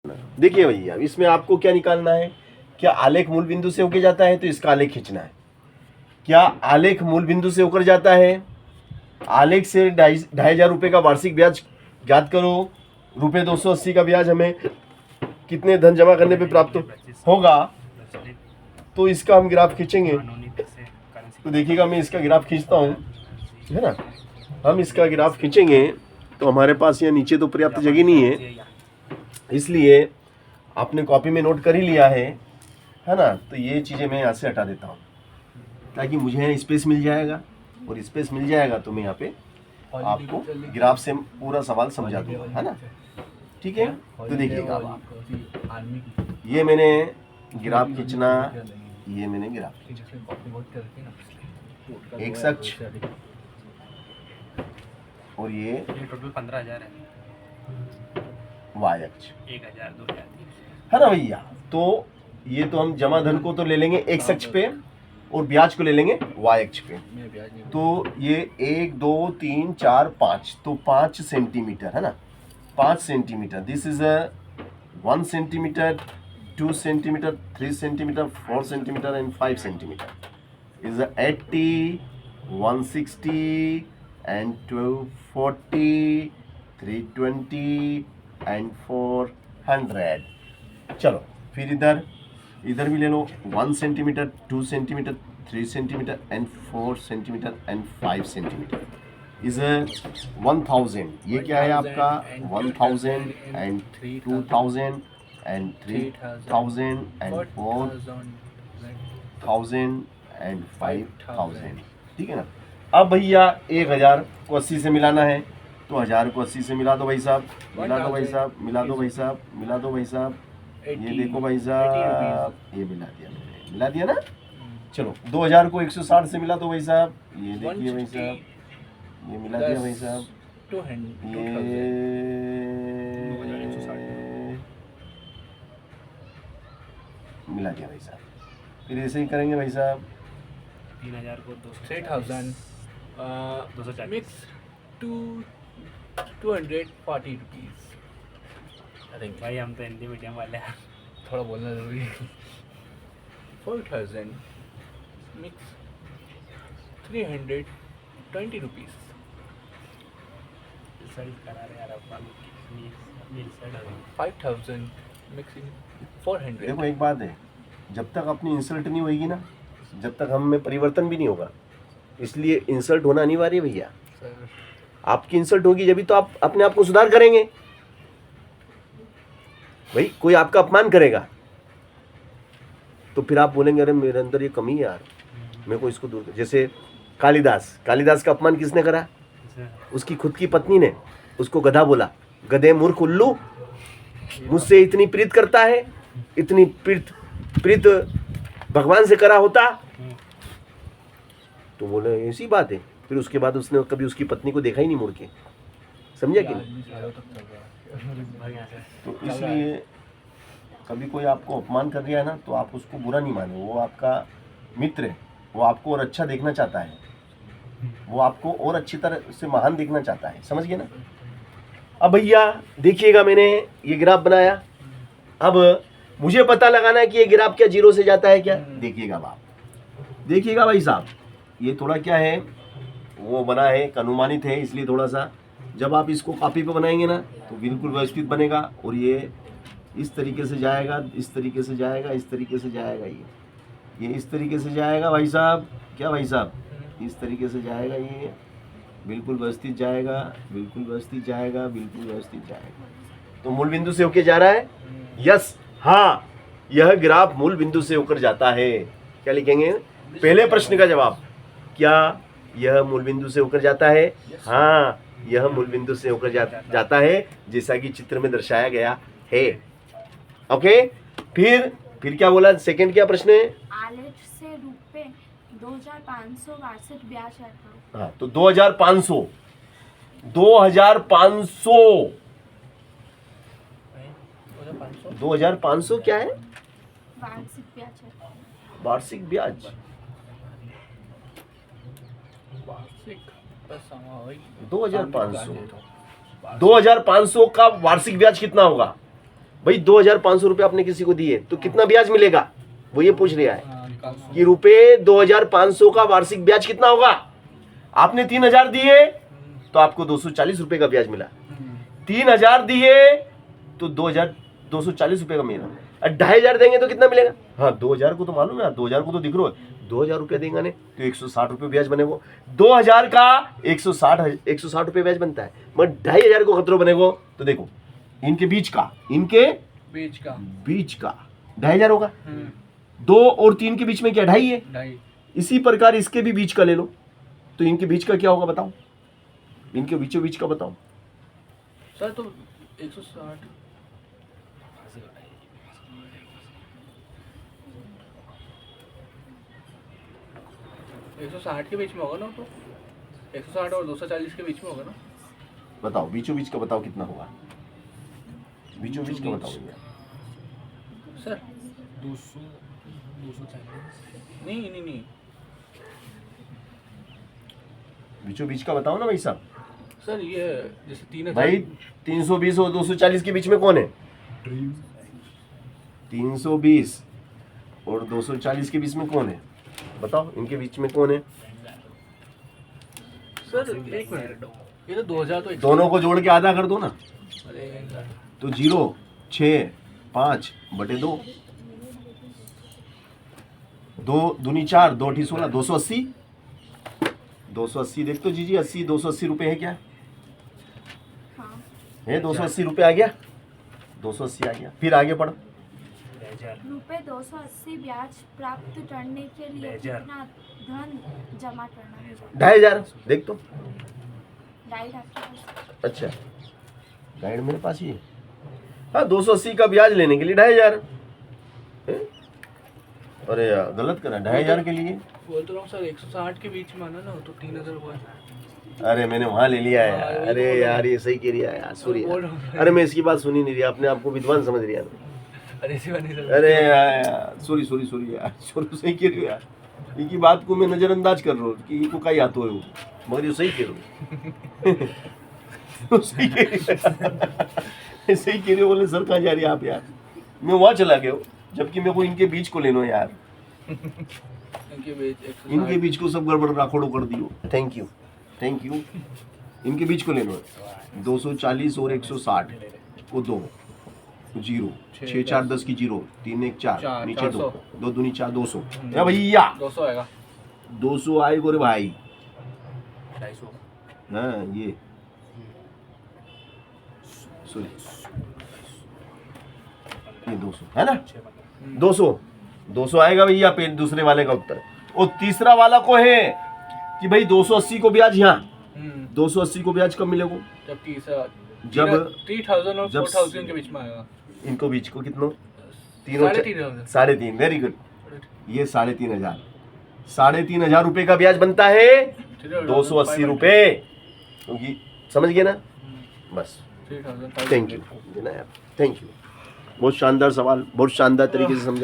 देखिए भैया, इसमें आपको क्या निकालना है? क्या आलेख मूल बिंदु से होकर जाता है तो इसका आलेख खींचना है। क्या आलेख मूल बिंदु से होकर जाता है? आलेख से 2,500 रुपये का वार्षिक ब्याज ज्ञात करो। रुपये 280 का ब्याज हमें कितने धन जमा करने पे प्राप्त होगा, तो इसका हम ग्राफ खींचेंगे। तो देखिएगा, मैं इसका ग्राफ खींचता हूँ, है ना। हम इसका ग्राफ खींचेंगे तो हमारे पास यहाँ नीचे तो पर्याप्त जगह नहीं है, इसलिए आपने कॉपी में नोट कर ही लिया है ना। तो ये चीज़ें मैं यहाँ से हटा देता हूँ ताकि मुझे यहाँ स्पेस मिल जाएगा, और स्पेस मिल जाएगा तो मैं यहाँ पे आपको ग्राफ से पूरा सवाल समझा दूंगा, है ना। ठीक है, तो देखिएगा आप, ये मैंने ग्राफ खींचना, ये मैंने ग्राफ एक अक्ष, और ये टोटल 15,000 है, वाई अक्ष, 1,000 2,000 है ना भैया। तो ये तो हम जमा धन को तो ले लेंगे एक्स अक्ष पे और ब्याज को ले लेंगे वाई अक्ष पे। तो ये 1 2 3 4 5, तो 5 सेंटीमीटर, है ना। 5 centimetre, this is a 1 centimetre, 2 centimetre, 3 centimetre, 4 centimetre and 5 centimetre is 80, 160 and 240, 320 and 400। चलो फिर इधर भी ले लो, 1 centimetre, 2 centimetre, 3 centimetre and 4 centimetre and 5 centimetre is 1000। ये क्या है आपका? 1000 एंड 2000 एंड 3000 एंड 4000 एंड 5000, ठीक है ना। अब भैया 1000 को 80 से मिलाना है, तो 1000 को 80 से मिला दो भाई साहब, मिला दो भाई साहब, मिला दो भाई साहब, मिला दो भाई साहब। ये देखो भाई साहब, ये मिला दिया मैंने, मिला दिया ना। चलो 2000 को 160 से मिला दो भाई साहब, ये देखिए भाई साहब, ये मिला दिया भाई साहब, ये मिला दिया भाई साहब। फिर ऐसे ही करेंगे भाई साहब, 3,000 को 3,000 240 makes 240 rupees। भाई हम तो हिंदी मीडियम वाले हैं, थोड़ा बोलना जरूरी है। 4,000 makes 320 rupees। रिजल्ट करा रहे यार अपन, अपनी रिजल्ट 5,000 makes 400। देखो एक बात है, जब तक अपनी इंसल्ट नहीं होगी ना, जब तक हम में परिवर्तन भी नहीं होगा, इसलिए इंसल्ट होना अनिवार्य है भैया। सर आपकी इंसल्ट होगी जब भी तो आप अपने आप को सुधार करेंगे। भाई कोई आपका अपमान करेगा तो फिर आप बोलेंगे अरे मेरे अंदर ये कमी है यार, मेरे को इसको दूर कर। जैसे कालिदास का अपमान किसने करा? उसकी खुद की पत्नी ने उसको गधा बोला, गधे मूर्ख उल्लू, मुझसे इतनी प्रीत करता है, इतनी प्रीत भगवान से करा होता। तो बोले ऐसी बात है। फिर उसके बाद उसने कभी उसकी पत्नी को देखा ही नहीं मुड़ के, समझा कि नहीं। तो इसलिए कभी कोई आपको अपमान कर रहा है ना, तो आप उसको बुरा नहीं माने, वो आपका मित्र है, वो आपको और अच्छा देखना चाहता है, वो आपको और अच्छी तरह से महान देखना चाहता है, समझ गए ना। अब भैया देखिएगा, मैंने ये ग्राफ बनाया। अब मुझे पता लगाना है कि ये ग्राफ क्या 0 से जाता है क्या। देखिएगा आप, देखिएगा भाई साहब, ये थोड़ा क्या है, वो बना है, अनुमानित है, इसलिए थोड़ा सा जब आप इसको कॉपी पे बनाएंगे ना तो बिल्कुल व्यवस्थित बनेगा। और ये इस तरीके से जाएगा, इस तरीके से जाएगा, इस तरीके से जाएगा, ये इस तरीके से जाएगा भाई साहब। क्या भाई साहब, इस तरीके से जाएगा, ये बिल्कुल व्यवस्थित जाएगा, बिल्कुल व्यवस्थित जाएगा, बिल्कुल व्यवस्थित जाएगा। तो मूल बिंदु से होकर जा रहा है, यस, हाँ, यह ग्राफ मूल बिंदु से होकर जाता है। क्या लिखेंगे? पहले प्रश्न का जवाब, क्या यह मूल बिंदु से होकर जाता है? हाँ, यह मूल बिंदु से होकर जाता है, जैसा कि चित्र में दर्शाया गया है। ओके, फिर क्या बोला? सेकंड क्या प्रश्न है? आलेख से रुपए 2,500 वार्षिक ब्याज रखा। हाँ, तो 2,500 2,500 क्या है? वार्षिक ब्याज रखा। वार्षिक ब्याज, वार्षिक 2,500 का वार्षिक ब्याज कितना होगा? भाई 2,500 रुपये आपने किसी को दिए तो कितना ब्याज मिलेगा, वो ये पूछ रहा है हाँ, निकाल दो। कि रुपए 2,500 का वार्षिक ब्याज कितना होगा। आपने 3,000 दिए तो आपको 240 रुपए का ब्याज मिला, 3,000 दिए तो 2,240 रुपए का मिला, 2,500 देंगे तो कितना मिलेगा। हाँ 2,000 को तो मालूम है, 2,000 को तो दिख रहा है, 2,000 रुपया देंगे ने तो 160 रुपये ब्याज बनेगा। 2,000 का 160 रुपये ब्याज बनता है, मगर 2,500 को खतरो बनेगा तो देखो इनके बीच का 2,500 होगा। 2 और 3 के बीच में क्या 2.5 है। 2.5 इसी प्रकार इसके भी बीच का ले लो तो इनके बीच का क्या होगा बताओ, इनके बीचों बीच का बताओ। सर तो 160 160 के बीच में होगा ना, तो 160 और 240 के बीच में होगा ना। बताओ बीचों बीच का बताओ कितना होगा, बीचों बीच का बताओ भैया। सर 240 नहीं बीचों बीच का बताओ ना भाई साहब। सर, ये जैसे 3,000 भाई 320 और 240 के बीच में कौन है, 320 और 240 के बीच में कौन है बताओ, इनके बीच में कौन है। सर 1 मिनट, ये तो 2,000 तो दोनों को जोड़ के आधा कर दो ना अरे तो 0 6 5 बटे 2, 2 दूनी 4 2 अठी 16 280 देख तो जीजी 80 280 रुपये है क्या हाँ है, 280 रुपये आ गया, 280 आ गया। फिर आगे पढ़ो। रुपए 280 ब्याज प्राप्त करने के लिए कितना धन जमा करना है। 2,500 देख तो। डाइट आपके पास। अच्छा गाइड मेरे पास ही है। हाँ 280 का ब्याज लेने के लिए 2,500। अरे यार गलत करा, 2,500 के लिए। बोल तो रहा हूँ सर, 160 के बीच में आना ना तो 3,000 हुआ है। अरे मैंने वहां ले लिया है यार। अरे यार ये सही कह रही है यार, सॉरी यार। अरे मैं इसकी बात सुनी नहीं रही, आपने आपको विद्वान समझ लिया ना। अरे इसी बात नहीं सर। अरे यार सॉरी यार, सॉरी सही कह रही हो यार। इनकी बात को मैं नजरअंदाज कर रहा हूँ कि इनको का याद हो, मगर ये सही कह रहा हूँ। सही कह रही हो बोले सर कहाँ जा रही है आप यार, मैं वहाँ चला गया हूँ जबकि मेरे को इनके बीच को लेना है यार। इनके बीच को सब गड़बड़ राखोड़ो कर दियो। थैंक यू इनके बीच को लेना है 240 और 160 को 2 0 6 4 10 की 0 3 1 4 नीचे 2 2 दूनी 4 200 या भैया 200 आएगा। 200 आएगा रे भाई। 250 हाँ ये सॉरी ये 200 है ना, 200 आएगा भैया पे दूसरे वाले का उत्तर। और तीसरा वाला को है कि भाई 280 को ब्याज यहाँ 280 को ब्याज कब मिलेगा, जब तीसरा जब 3,000 और जब 4,000 के बीच में आएगा। इनको बीच को कितना, तीनों 3,500। 3.5 वेरी गुड। ये 3,500 3,500 रुपए का ब्याज बनता है 280 रुपए, क्योंकि समझ गए ना बस। 3,000। थैंक यू, बहुत शानदार सवाल, बहुत शानदार तरीके से समझा।